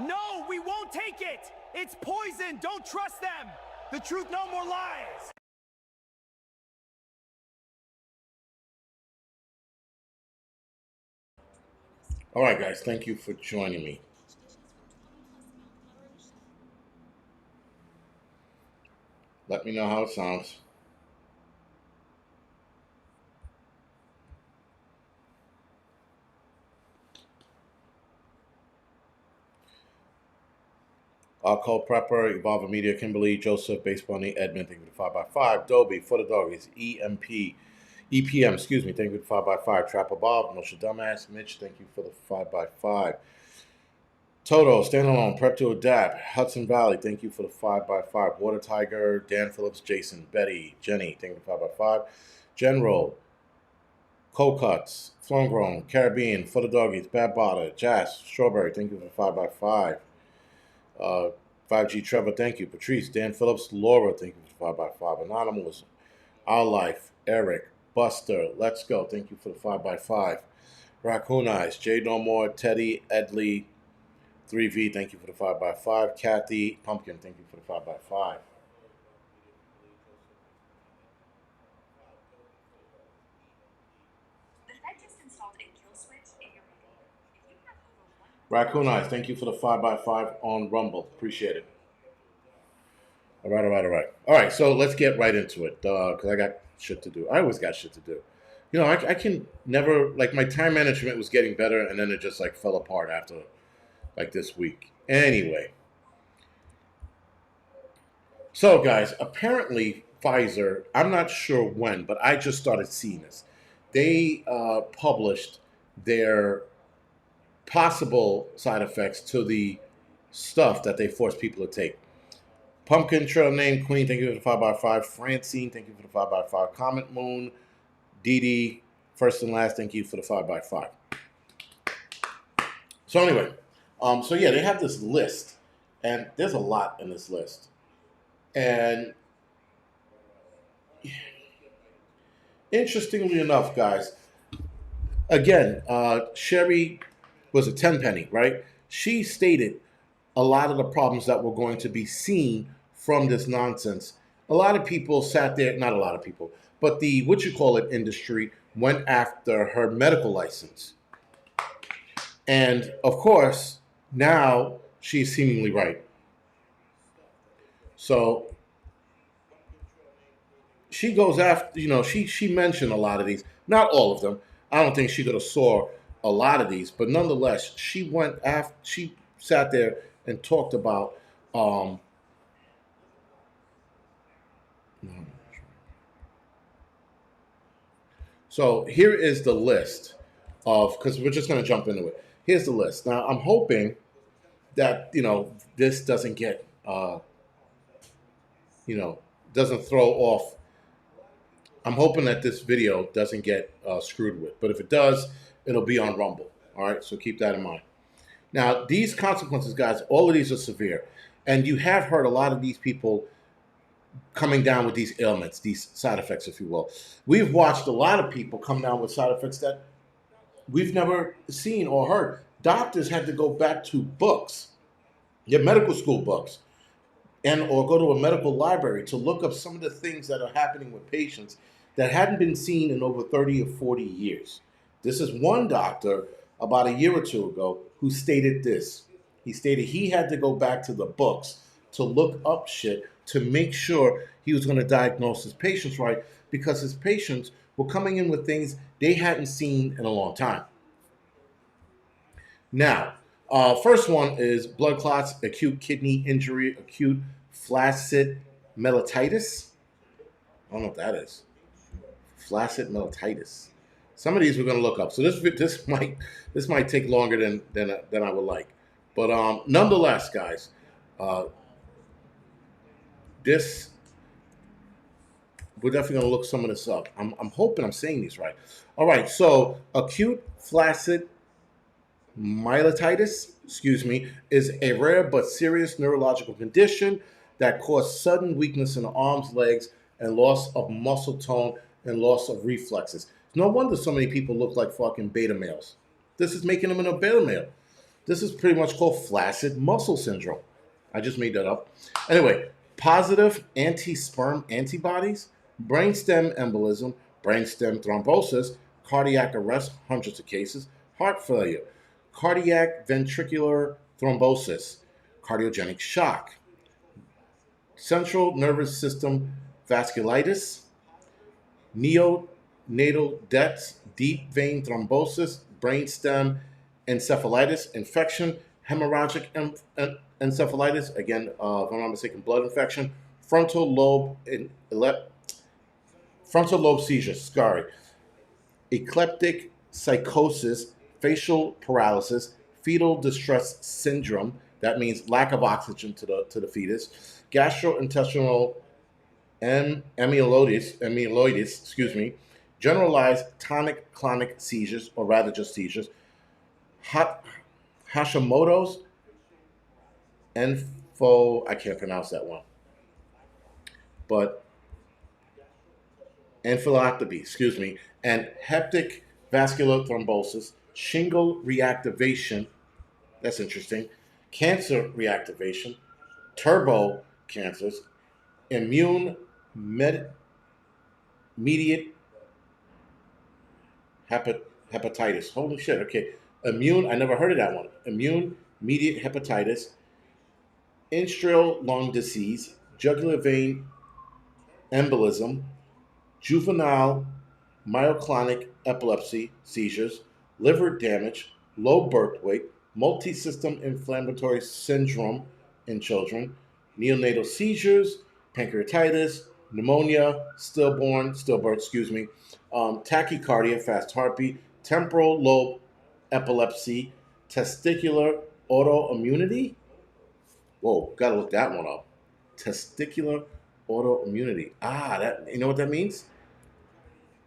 No, we won't take it! It's poison! Don't trust them! The truth, no more lies! All right, guys, thank you for joining me. Let me know how it sounds. Cole Prepper, Evolver Media, Kimberly, Joseph, Base Bunny, Edmund, thank you for the 5x5. Dobie, For the Doggies, EPM, excuse me, thank you for the 5x5. Trapper Bob, Moshe Dumbass, Mitch, thank you for the 5x5. Toto, Standalone, Prep to Adapt, Hudson Valley, thank you for the 5x5. Water Tiger, Dan Phillips, Jason, Betty, Jenny, thank you for the 5x5. General, Cold Cuts, Flown Grown, Caribbean, For the Doggies, Bad Botter, Jazz, Strawberry, thank you for the 5x5. 5G Trevor, thank you. Patrice, Dan Phillips, Laura, thank you for the 5x5. Anonymous, Our Life, Eric, Buster, Let's Go, thank you for the 5x5. Raccoon Eyes, Jay No More, Teddy, Edley, 3V, thank you for the 5x5. Kathy, Pumpkin, thank you for the 5x5. Raccoon Eyes, thank you for the 5x5 on Rumble. Appreciate it. All right, all right, all right. All right, so let's get right into it because I got shit to do. I always got shit to do. You know, I can never, like, my time management was getting better and then it just, like, fell apart after, like, this week. Anyway. So, guys, apparently Pfizer, I'm not sure when, but I just started seeing this. They published their possible side effects to the stuff that they force people to take. Pumpkin Trail Name Queen, thank you for the 5x5. Francine, thank you for the 5x5. Comet Moon, Dee Dee, first and last, thank you for the 5x5. So anyway, so yeah, they have this list, and there's a lot in this list. And interestingly enough, guys, again, Sherry was a tenpenny, right? She stated a lot of the problems that were going to be seen from this nonsense. A lot of people sat there, not a lot of people, but the industry went after her medical license. And of course, now she's seemingly right. So she goes after, she mentioned a lot of these, not all of them. I don't think she could have saw a lot of these, but nonetheless, she sat there and talked about so here is the list of, because we're just going to jump into it. Here's the list. Now I'm hoping that this doesn't get doesn't throw off. I'm hoping that this video doesn't get screwed with, but if it does, it'll be on Rumble. All right, so keep that in mind. Now, these consequences, guys, all of these are severe. And you have heard a lot of these people coming down with these ailments, these side effects, if you will. We've watched a lot of people come down with side effects that we've never seen or heard. Doctors had to go back to books, your medical school books, or go to a medical library to look up some of the things that are happening with patients that hadn't been seen in over 30 or 40 years. This is one doctor about a year or two ago who stated this. He stated he had to go back to the books to look up shit to make sure he was going to diagnose his patients right, because his patients were coming in with things they hadn't seen in a long time. Now, first one is blood clots, acute kidney injury, acute flaccid mellitus. I don't know what that is. Flaccid mellitus. Some of these we're going to look up. So this might take longer than I would like, but nonetheless, guys, this we're definitely going to look some of this up. I'm hoping I'm saying these right. All right, so acute flaccid myelitis, is a rare but serious neurological condition that causes sudden weakness in the arms, legs, and loss of muscle tone and loss of reflexes. No wonder so many people look like fucking beta males. This is making them an beta male. This is pretty much called flaccid muscle syndrome. I just made that up. Anyway, positive anti-sperm antibodies, brainstem embolism, brainstem thrombosis, cardiac arrest, hundreds of cases, heart failure, cardiac ventricular thrombosis, cardiogenic shock, central nervous system vasculitis, neonatal deaths, deep vein thrombosis, brainstem encephalitis, infection, hemorrhagic encephalitis, again, if I'm not mistaken, blood infection, frontal lobe seizures, sorry, eclectic psychosis, facial paralysis, fetal distress syndrome, that means lack of oxygen to the fetus, gastrointestinal amyloidosis, excuse me, generalized tonic-clonic seizures, or rather just seizures, Hashimoto's, I can't pronounce that one, but encephalopathy, excuse me, and hepatic vascular thrombosis, shingle reactivation, that's interesting, cancer reactivation, turbo cancers, immune mediate hepatitis. Holy shit, okay. I never heard of that one. Immune mediate hepatitis, industrial lung disease, jugular vein embolism, juvenile myoclonic epilepsy seizures, liver damage, low birth weight, multi-system inflammatory syndrome in children, neonatal seizures, pancreatitis, pneumonia, stillbirth, excuse me, tachycardia, fast heartbeat, temporal lobe epilepsy, testicular autoimmunity. Whoa, gotta look that one up. Testicular autoimmunity. That, you know what that means?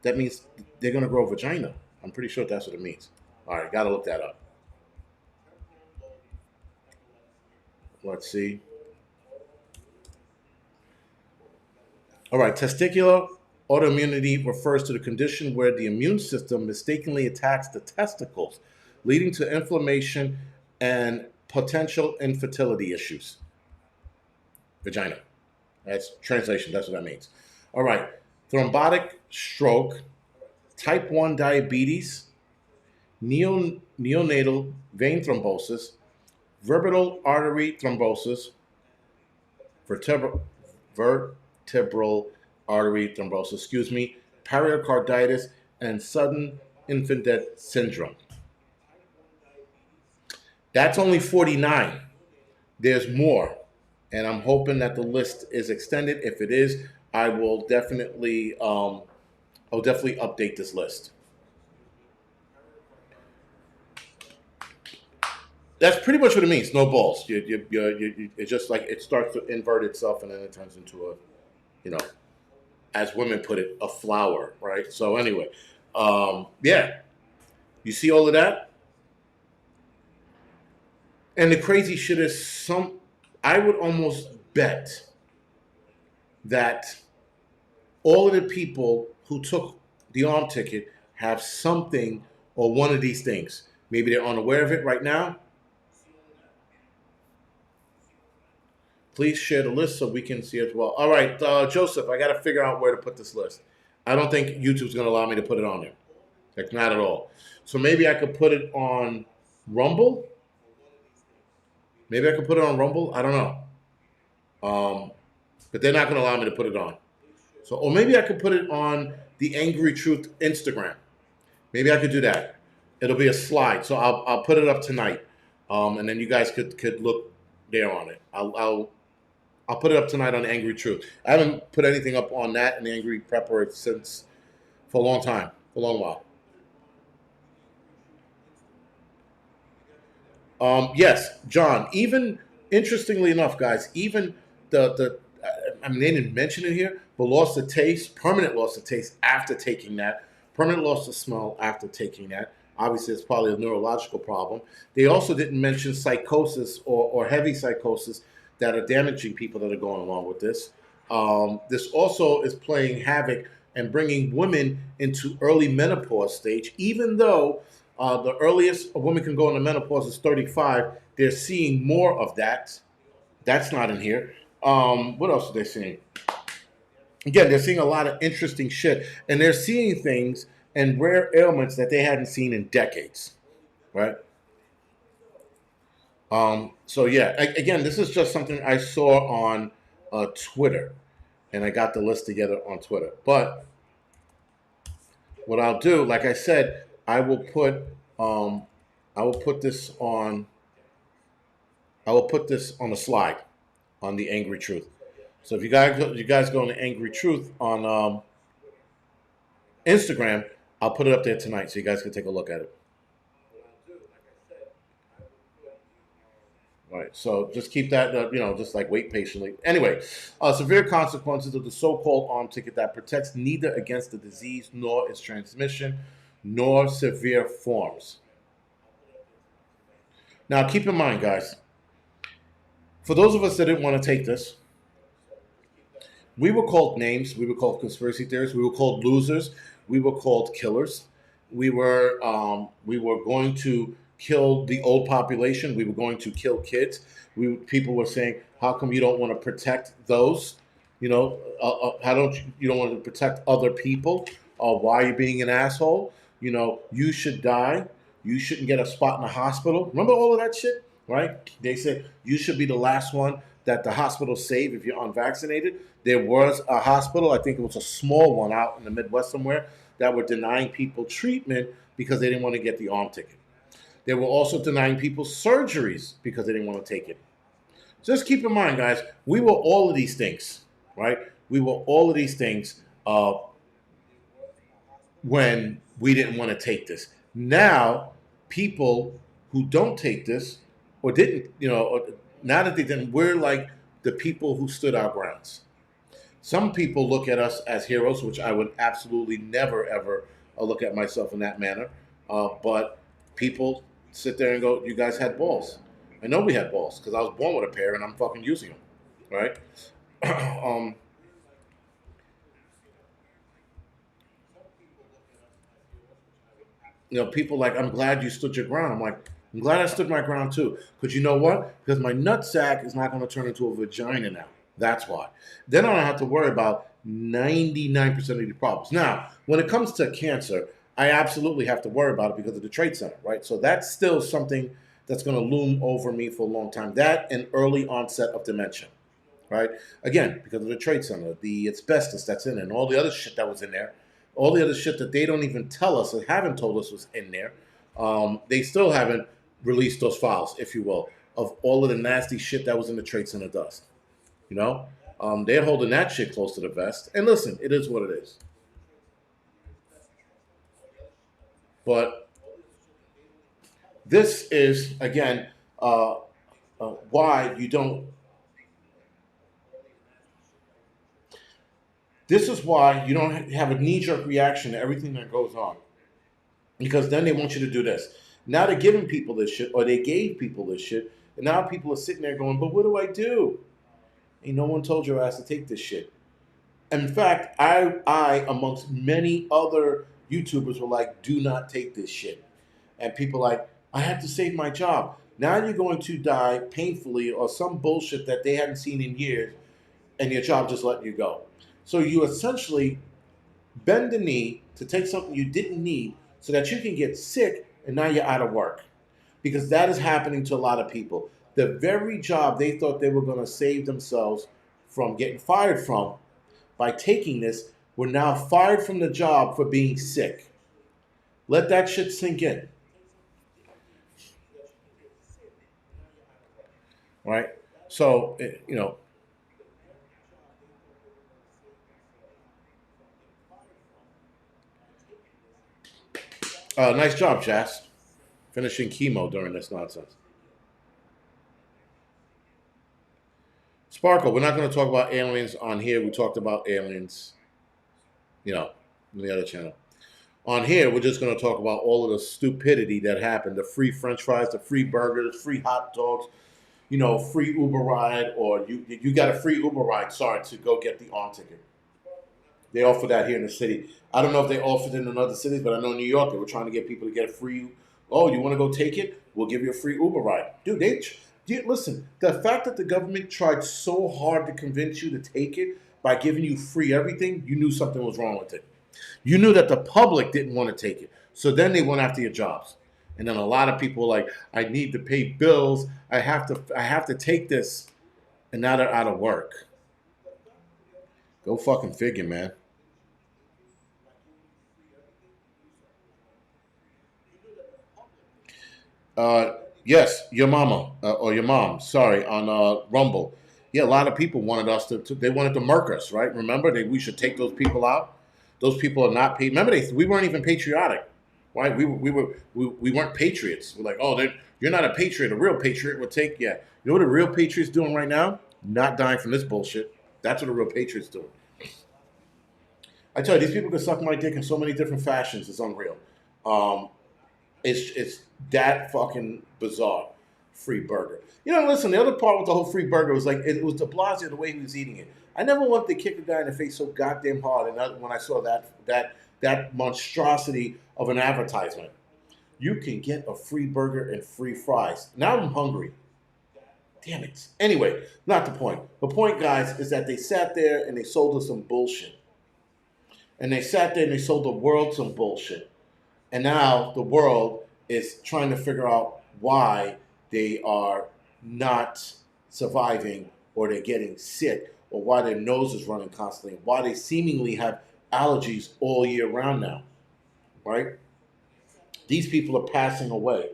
That means they're gonna grow a vagina. I'm pretty sure that's what it means. All right, gotta look that up. Let's see. All right, testicular autoimmunity refers to the condition where the immune system mistakenly attacks the testicles, leading to inflammation and potential infertility issues. Vagina. That's translation. That's what that means. All right. Thrombotic stroke, type 1 diabetes, neonatal vein thrombosis, vertebral artery thrombosis, vertebral artery thrombosis, excuse me, pericarditis, and sudden infant death syndrome. That's only 49. There's more, and I'm hoping that the list is extended. If it is, I will definitely, I'll definitely update this list. That's pretty much what it means. No balls. It's just like it starts to invert itself, and then it turns into a, as women put it, a flower, right? So anyway, yeah, you see all of that. And the crazy shit is I would almost bet that all of the people who took the arm ticket have something or one of these things. Maybe they're unaware of it right now. Please share the list so we can see as well. All right, Joseph, I got to figure out where to put this list. I don't think YouTube's going to allow me to put it on there. Like, not at all. So maybe I could put it on Rumble. Maybe I could put it on Rumble. I don't know. But they're not going to allow me to put it on. So, or maybe I could put it on the Angry Truth Instagram. Maybe I could do that. It'll be a slide. So I'll put it up tonight. And then you guys could look there on it. I'll put it up tonight on Angry Truth. I haven't put anything up on that and Angry Prepper since for a long time, for a long while. Yes, John, even interestingly enough, guys, even they didn't mention it here, but loss of taste, permanent loss of taste after taking that, permanent loss of smell after taking that. Obviously, it's probably a neurological problem. They also didn't mention psychosis or heavy psychosis that are damaging people that are going along with this. This also is playing havoc and bringing women into early menopause stage, even though The earliest a woman can go into menopause is 35. They're seeing more of that. That's not in here. What else are they seeing? Again, they're seeing a lot of interesting shit, and they're seeing things and rare ailments that they hadn't seen in decades, right? So yeah, again, this is just something I saw on Twitter, and I got the list together on Twitter. But what I'll do, like I said, I will put this on. I will put this on the slide on the Angry Truth. So if you guys go on the Angry Truth on Instagram, I'll put it up there tonight so you guys can take a look at it. All right, so just keep that, just like wait patiently. Anyway, severe consequences of the so-called arm ticket that protects neither against the disease nor its transmission, nor severe forms. Now, keep in mind, guys, for those of us that didn't want to take this, we were called names. We were called conspiracy theorists. We were called losers. We were called killers. We were going to kill the old population. We were going to kill kids. People were saying, "How come you don't want to protect those? How don't you don't want to protect other people? Why are you being an asshole? You should die. You shouldn't get a spot in the hospital." Remember all of that shit, right? They said you should be the last one that the hospital save if you're unvaccinated. There was a hospital, I think it was a small one out in the Midwest somewhere, that were denying people treatment because they didn't want to get the arm ticket. They were also denying people surgeries because they didn't want to take it. Just keep in mind, guys, we were all of these things, right? We were all of these things when we didn't want to take this. Now, people who don't take this or didn't, now that they didn't, we're like the people who stood our grounds. Some people look at us as heroes, which I would absolutely never, ever look at myself in that manner. But people sit there and go, you guys had balls. I know we had balls because I was born with a pair and I'm fucking using them, right? People like, I'm glad you stood your ground. I'm like, I'm glad I stood my ground too. Because you know what? Because my nutsack is not going to turn into a vagina now. That's why. Then I don't have to worry about 99% of the problems. Now, when it comes to cancer, I absolutely have to worry about it because of the Trade Center, right? So that's still something that's going to loom over me for a long time. That and early onset of dementia, right? Again, because of the Trade Center, the asbestos that's in it, and all the other shit that was in there, all the other shit that they don't even tell us or haven't told us was in there. They still haven't released those files, if you will, of all of the nasty shit that was in the Trade Center dust. They're holding that shit close to the vest. And listen, it is what it is. But this is, again, why you don't. This is why you don't have a knee-jerk reaction to everything that goes on. Because then they want you to do this. Now they're giving people this shit, or they gave people this shit, and now people are sitting there going, but what do I do? Ain't no one told your ass to take this shit. In fact, I amongst many other YouTubers were like, do not take this shit. And people like, I have to save my job. Now you're going to die painfully or some bullshit that they hadn't seen in years, and your job just letting you go. So you essentially bend the knee to take something you didn't need so that you can get sick and now you're out of work. Because that is happening to a lot of people. The very job they thought they were going to save themselves from getting fired from by taking this, were now fired from the job for being sick. Let that shit sink in. Right? So, nice job, Jazz. Finishing chemo during this nonsense. Sparkle, we're not going to talk about aliens on here. We talked about aliens, on the other channel. On here, we're just going to talk about all of the stupidity that happened. The free French fries, the free burgers, free hot dogs, free Uber ride, or you got a free Uber ride, to go get the arm ticket. They offer that here in the city. I don't know if they offered it in other cities, but I know in New York they were trying to get people to get a free Oh, you want to go take it? We'll give you a free Uber ride. Dude, listen, the fact that the government tried so hard to convince you to take it by giving you free everything, you knew something was wrong with it. You knew that the public didn't want to take it. So then they went after your jobs. And then a lot of people were like, I need to pay bills. I have to take this. And now they're out of work. Go fucking figure, man. Yes, your mama or your mom. Sorry, on Rumble. Yeah, a lot of people wanted us they wanted to murk us, right? Remember, we should take those people out. Those people are not paid. Remember, we weren't even patriotic, right? We weren't patriots. We're like, oh, you're not a patriot. A real patriot would take. Yeah, you know what a real patriot's doing right now? Not dying from this bullshit. That's what a real patriot's doing. I tell you, these people can suck my dick in so many different fashions. It's unreal. Um, it's that fucking bizarre. Free burger. You know, listen. The other part with the whole free burger was like it was De Blasio the way he was eating it. I never wanted to kick a guy in the face so goddamn hard. And when I saw that monstrosity of an advertisement, you can get a free burger and free fries. Now I'm hungry. Damn it. Anyway, not the point. The point, guys, is that they sat there and they sold us some bullshit. And they sat there and they sold the world some bullshit. And now the world is trying to figure out why they are not surviving or they're getting sick or why their nose is running constantly, why they seemingly have allergies all year round now, right? These people are passing away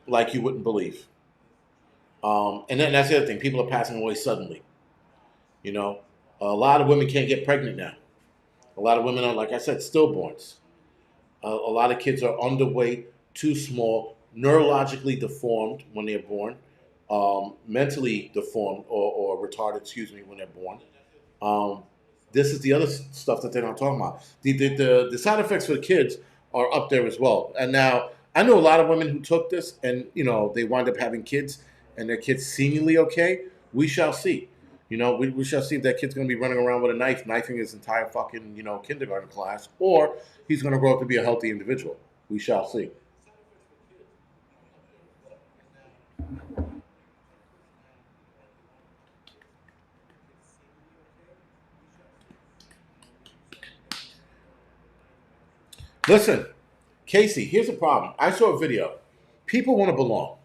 like you wouldn't believe. And then that's the other thing. People are passing away suddenly. You know, a lot of women can't get pregnant now. A lot of women are, like I said, stillborns. A lot of kids are underweight, too small, neurologically deformed when they're born, mentally deformed or retarded, when they're born. This is the other stuff that they're not talking about. The side effects for the kids are up there as well. And now I know a lot of women who took this and, they wind up having kids and their kids seemingly okay. We shall see. We shall see if that kid's going to be running around with a knife, knifing his entire fucking, kindergarten class, or he's going to grow up to be a healthy individual. We shall see. Listen, Casey, here's the problem. I saw a video. People want to belong.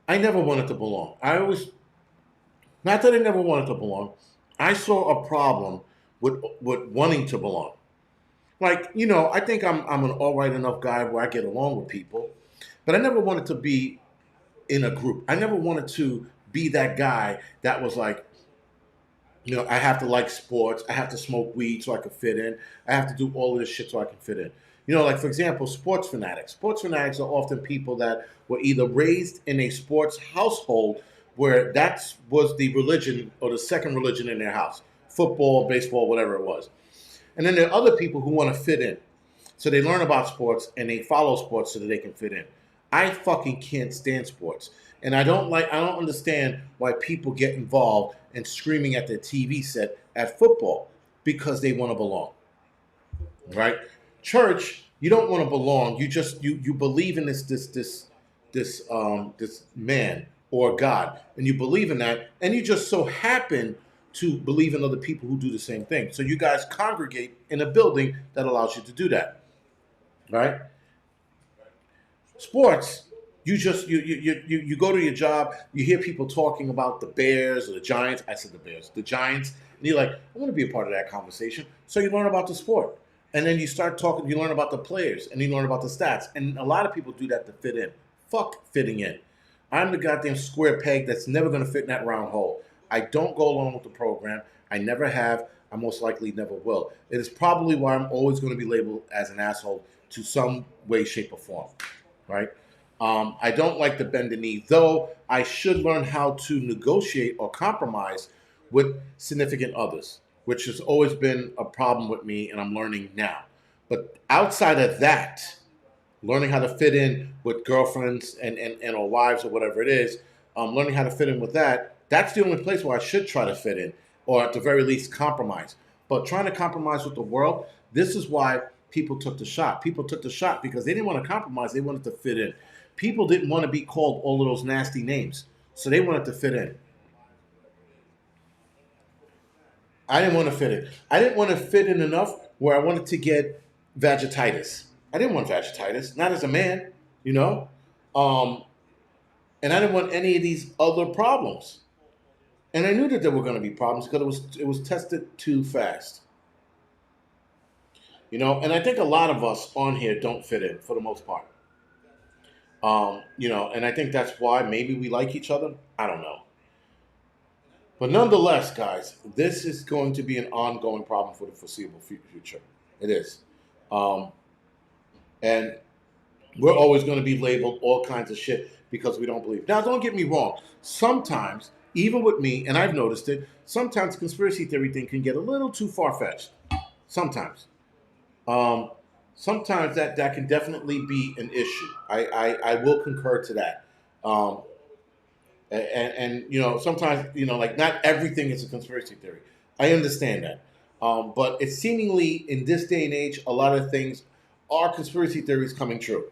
I never wanted to belong. Not that I never wanted to belong. I saw a problem with wanting to belong. Like, I think I'm an all right enough guy where I get along with people, but I never wanted to be in a group. I never wanted to be that guy that was like, I have to like sports. I have to smoke weed so I can fit in. I have to do all of this shit so I can fit in. Like, for example, sports fanatics. Sports fanatics are often people that were either raised in a sports household where that was the religion or the second religion in their house. Football, baseball, whatever it was. And then there are other people who want to fit in. So they learn about sports and they follow sports so that they can fit in. I fucking can't stand sports. And I don't understand why people get involved and screaming at their TV set at football because they want to belong. Right? Church, you don't want to belong. You just you believe in this man or God, and you believe in that, and you just so happen to believe in other people who do the same thing. So you guys congregate in a building that allows you to do that. Right? Sports, you go to your job, you hear people talking about the Bears or the Giants. I said the Bears, the Giants, and you're like, I want to be a part of that conversation. So you learn about the sport. And then you start talking, you learn about the players, and you learn about the stats. And a lot of people do that to fit in. Fuck fitting in. I'm the goddamn square peg that's never going to fit in that round hole. I don't go along with the program. I never have. I most likely never will. It is probably why I'm always going to be labeled as an asshole to some way, shape, or form. Right? I don't like to bend the knee, though I should learn how to negotiate or compromise with significant others, which has always been a problem with me, and I'm learning now. But outside of that, learning how to fit in with girlfriends and or wives or whatever it is, learning how to fit in with that's the only place where I should try to fit in, or at the very least compromise. But trying to compromise with the world, this is why people took the shot. People took the shot because they didn't want to compromise. They wanted to fit in. People didn't want to be called all of those nasty names, so they wanted to fit in. I didn't want to fit in. I didn't want to fit in enough where I wanted to get vagititis. I didn't want vagititis, not as a man, you know. And I didn't want any of these other problems. And I knew that there were going to be problems because it was tested too fast. You know, and I think a lot of us on here don't fit in for the most part. You know, and I think that's why maybe we like each other. I don't know. But nonetheless, guys, this is going to be an ongoing problem for the foreseeable future. It is. And we're always going to be labeled all kinds of shit because we don't believe. Now, don't get me wrong. Sometimes, even with me, and I've noticed it, sometimes conspiracy theory thing can get a little too far-fetched. Sometimes. Sometimes that can definitely be an issue. I will concur to that. And you know, sometimes, you know, like not everything is a conspiracy theory. I understand that. But it's seemingly in this day and age, a lot of things are conspiracy theories coming true.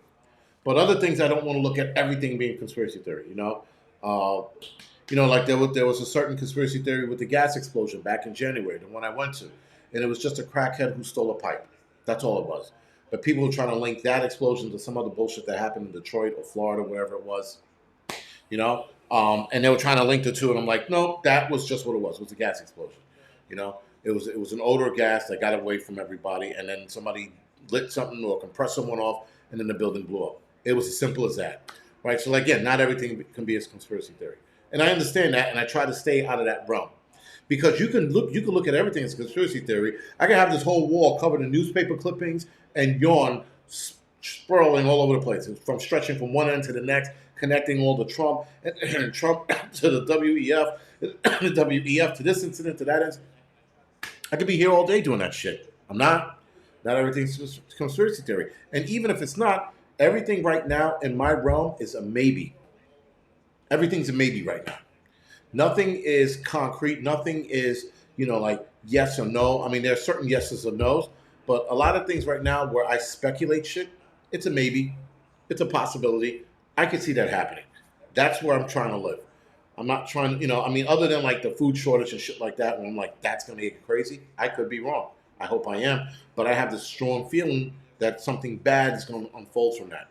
But other things, I don't want to look at everything being conspiracy theory, you know? Like there was a certain conspiracy theory with the gas explosion back in January, the one I went to. And it was just a crackhead who stole a pipe. That's all it was. But people were trying to link that explosion to some other bullshit that happened in Detroit or Florida, wherever it was, you know? And they were trying to link the two, and I'm like, no, that was just what it was. It was a gas explosion, you know? It was an odor gas that got away from everybody, and then somebody lit something or compressed someone off, and then the building blew up. It was as simple as that, right? So again, not everything can be a conspiracy theory, and I understand that, and I try to stay out of that realm because you can look at everything as a conspiracy theory. I can have this whole wall covered in newspaper clippings and yarn sprawling all over the place, from stretching from one end to the next, connecting all the Trump and Trump to the WEF, the WEF to this incident to that incident. I could be here all day doing that shit. I'm not. Not everything's conspiracy theory. And even if it's not, everything right now in my realm is a maybe. Everything's a maybe right now. Nothing is concrete. Nothing is, like yes or no. I mean, there are certain yeses or nos, but a lot of things right now where I speculate shit, it's a maybe. It's a possibility. I could see that happening. That's where I'm trying to live. I'm not trying to, other than like the food shortage and shit like that, when I'm like, that's going to make it crazy. I could be wrong. I hope I am. But I have this strong feeling that something bad is going to unfold from that.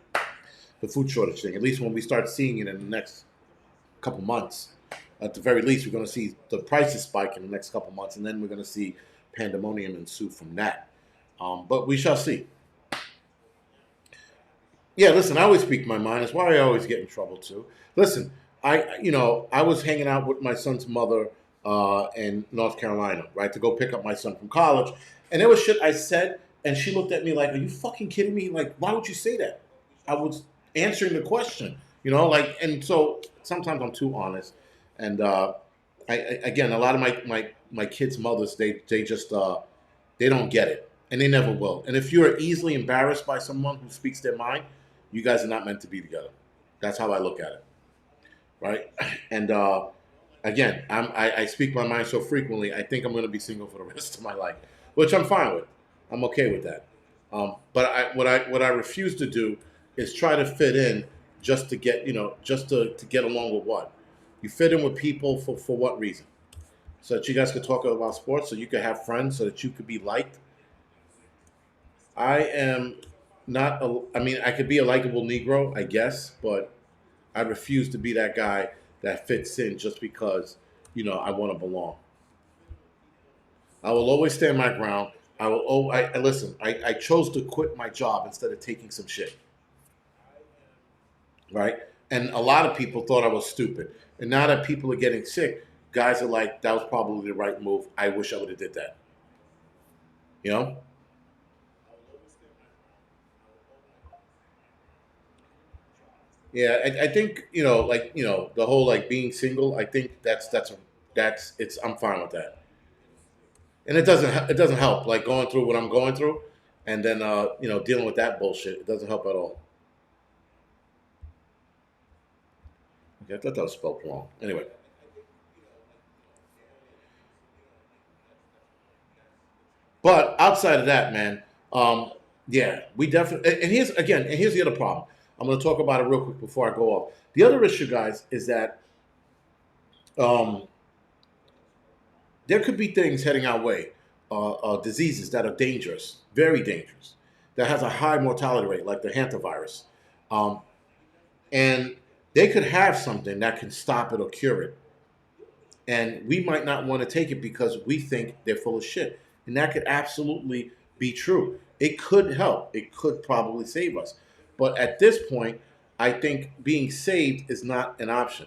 The food shortage thing, at least when we start seeing it in the next couple months. At the very least, we're going to see the prices spike in the next couple months, and then we're going to see pandemonium ensue from that. But we shall see. Yeah, listen, I always speak my mind. That's why I always get in trouble, too. Listen, I was hanging out with my son's mother in North Carolina, right, to go pick up my son from college. And there was shit I said, and she looked at me like, are you fucking kidding me? Like, why would you say that? I was answering the question, and so sometimes I'm too honest. And again, a lot of my kids' mothers, they just, they don't get it. And they never will. And if you're easily embarrassed by someone who speaks their mind, you guys are not meant to be together. That's how I look at it. Right? And again, I speak my mind so frequently, I think I'm going to be single for the rest of my life, which I'm fine with. I'm okay with that. But what I refuse to do is try to fit in just to get, just to get along with what? You fit in with people for what reason? So that you guys could talk about sports, so you could have friends, so that you could be liked. I am not, I could be a likable Negro, I guess, but I refuse to be that guy that fits in just because, I want to belong. I will always stand my ground. Listen, I chose to quit my job instead of taking some shit. Right? And a lot of people thought I was stupid. And now that people are getting sick, guys are like, that was probably the right move. I wish I would have did that. Yeah, I think, the whole like being single, I think I'm fine with that. And it doesn't help like going through what I'm going through and then dealing with that bullshit. It doesn't help at all. Okay, I thought that was spelled wrong. Anyway. But outside of that, man, Yeah, we definitely. And here's the other problem. I'm going to talk about it real quick before I go off. The other issue, guys, is that um, there could be things heading our way, diseases that are dangerous, very dangerous, that has a high mortality rate, like the hantavirus, um, and they could have something that can stop it or cure it, and we might not want to take it because we think they're full of shit, and that could absolutely be true. It could help. It could probably save us, but at this point, I think being saved is not an option.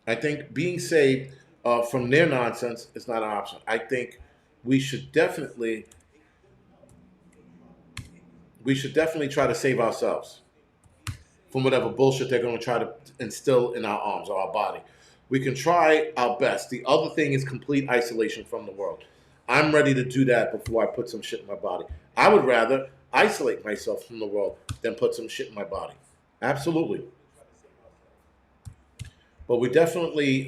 I think being saved from their nonsense is not an option. I think we should definitely we should definitely try to save ourselves from whatever bullshit they're going to try to instill in our arms or our body. We can try our best. The other thing is complete isolation from the world. I'm ready to do that before I put some shit in my body. I would rather isolate myself from the world than put some shit in my body. Absolutely. But we're definitely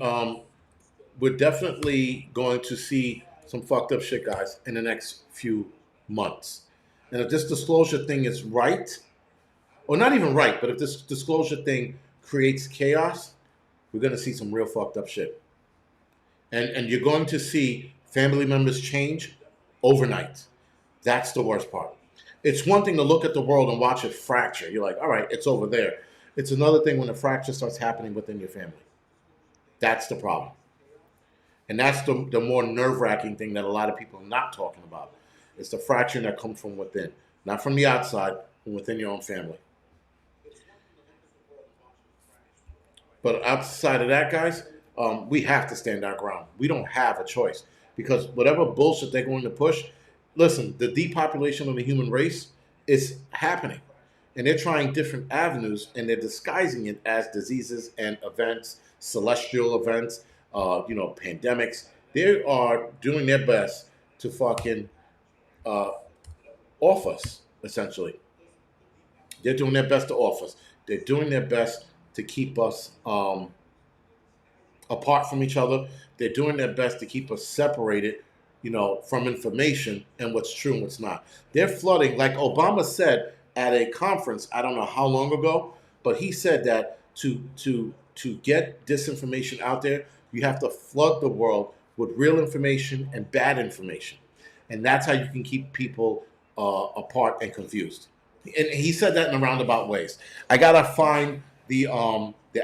going to see some fucked up shit, guys, in the next few months. And if this disclosure thing is right, or not even right, but if this disclosure thing creates chaos, we're going to see some real fucked up shit. And you're going to see family members change overnight. That's the worst part. It's one thing to look at the world and watch it fracture. You're like, all right, it's over there. It's another thing when the fracture starts happening within your family. That's the problem. And that's the more nerve-wracking thing that a lot of people are not talking about. It's the fracturing that comes from within, not from the outside, from within your own family. But outside of that, guys, we have to stand our ground. We don't have a choice because whatever bullshit they're going to push, listen, the depopulation of the human race is happening. And they're trying different avenues and they're disguising it as diseases and events, celestial events, pandemics. They are doing their best to fucking uh, off us, essentially. They're doing their best to off us. They're doing their best to keep us apart from each other. They're doing their best to keep us separated, from information and what's true and what's not. They're flooding, like Obama said at a conference, I don't know how long ago, but he said that to get disinformation out there, you have to flood the world with real information and bad information, and that's how you can keep people apart and confused. And he said that in roundabout ways. I gotta find the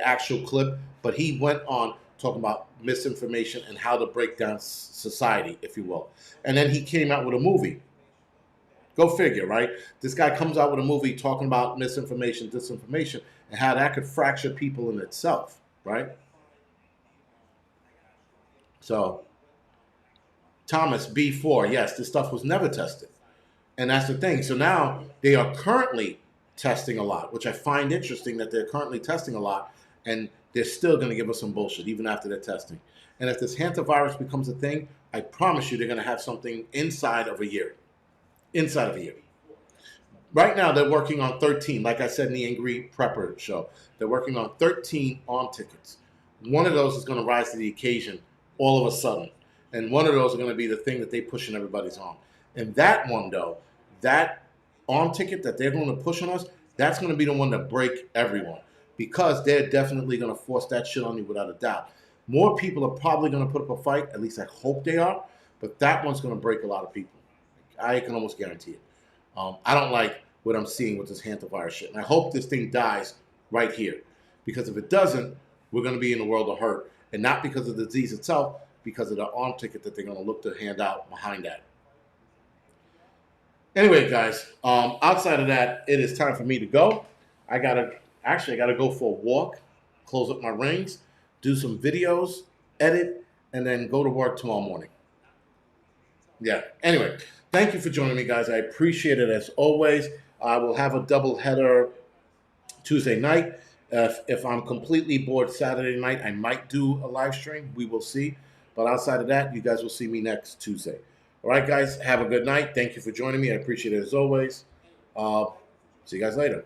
actual clip, but he went on talking about misinformation and how to break down society, if you will. And then he came out with a movie. Go figure, right? This guy comes out with a movie talking about misinformation, disinformation, and how that could fracture people in itself, right? So, Thomas B4, yes, this stuff was never tested. And that's the thing. So now they are currently testing a lot, which I find interesting that they're currently testing a lot, and they're still going to give us some bullshit even after they're testing. And if this hantavirus becomes a thing, I promise you they're going to have something inside of a year. Inside of a year. Right now, they're working on 13, like I said in the Angry Prepper show. They're working on 13 arm tickets. One of those is going to rise to the occasion all of a sudden. And one of those are going to be the thing that they push in everybody's arm. And that one, though, that arm ticket that they're going to push on us, that's going to be the one that break everyone. Because they're definitely going to force that shit on you without a doubt. More people are probably going to put up a fight, at least I hope they are, but that one's going to break a lot of people. I can almost guarantee it. I don't like what I'm seeing with this hantavirus shit. And I hope this thing dies right here. Because if it doesn't, we're going to be in a world of hurt. And not because of the disease itself, because of the arm ticket that they're going to look to hand out behind that. Anyway, guys, outside of that, it is time for me to go. I gotta go for a walk, close up my rings, do some videos, edit, and then go to work tomorrow morning. Yeah. Anyway, thank you for joining me, guys. I appreciate it as always. I will have a double header Tuesday night. If I'm completely bored Saturday night, I might do a live stream. We will see. But outside of that, you guys will see me next Tuesday. All right, guys, have a good night. Thank you for joining me. I appreciate it as always. See you guys later.